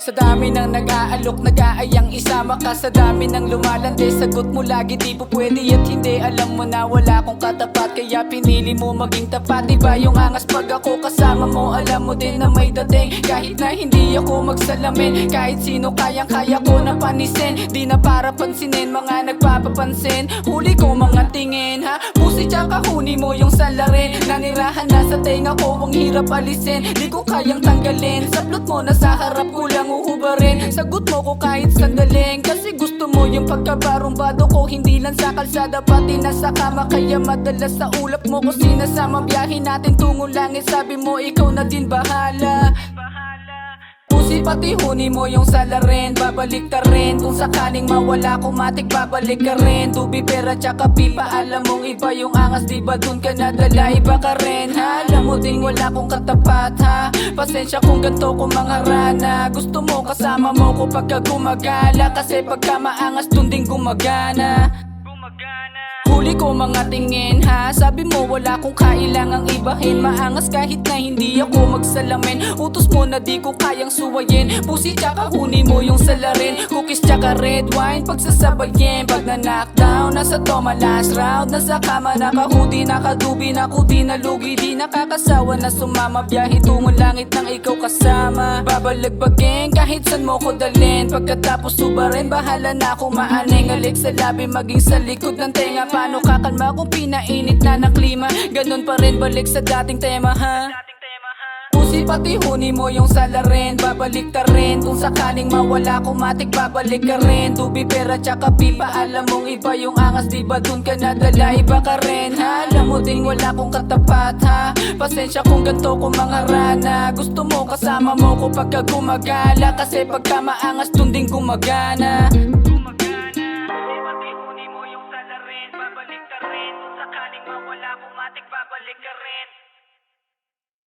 Sa dami ng nag-aalok, nag-aayang isama ka. Sa dami ng lumalande, sagot mo lagi di po pwede at hindi. Alam mo na wala akong katapat, kaya pinili mo maging tapat. Diba yung angas pag ako kasama mo, alam mo din na may dating. Kahit na hindi ako magsalamin, kahit sino kayang-kaya ko na panisin. Di na para pansinin, mga nagpapapansin. Huli ko mga tingin ha, pusi tsaka huni mo yung salarin. Nanirahan na sa tenga ko, ang hirap alisin. Di ko kayang tanggalin, saplot mo na sa harap ko lang uhubarin. Sagot mo ko kahit sandaling, kasi gusto mo yung pagkabarumbado ko. Hindi lang sa kalsada, pati na sa kama. Kaya madalas sa ulap mo ko sinasama. Biyahe natin tungo langit, sabi mo ikaw na din bahala. Pusi pati huni mo yung salarin, babalik ka rin. Kung sakaling mawala ko matik, babalik ka rin. Tubi, pera, tsaka pipa, alam mong iba yung angas. Diba dun ka nadala, iba ka rin ha. Alam mo din wala kong katapat ha. Pasensya kung ganto ko mga rana. Gusto mo kasama mo ko pagka gumagala, kasi pagka maangas dun din gumagana. Huli ko mga tingin ha, sabi mo wala kong kailangang ibahin. Maangas kahit na hindi ako magsalamin. Utos mo na di ko kayang suwayin. Pusi tsaka huni mo yung salarin. Cookies tsaka red wine pagsasabayin. Pag na-knockdown, nasa toma last round. Nasa kama naka-hoodie, nakadubi, naku di nalugi. Di nakakasawa na sumama, biyahe tungo langit nang ikaw kasama. Babalagbagin kahit san mo ko dalhin. Pagkatapos subarin, bahala na akong maaning. Alik sa labi, maging sa likod ng tenga. Paano kakalma kung pinainit na ng klima? Ganun pa rin, balik sa dating tema ha. Pusi pati huni mo yung salarin, babalik ka rin. Kung sakaling mawala ko matik, babalik ka rin. Tubi, pera, tsaka pipa, alam mong iba yung angas. Diba dun ka nadala, iba ka rin ha. Alam mo din wala kong katapat ha. Pasensya kung ganto ko mga rana. Gusto mo kasama mo ko pagka gumagala, kasi pagka maangas dun din gumagana.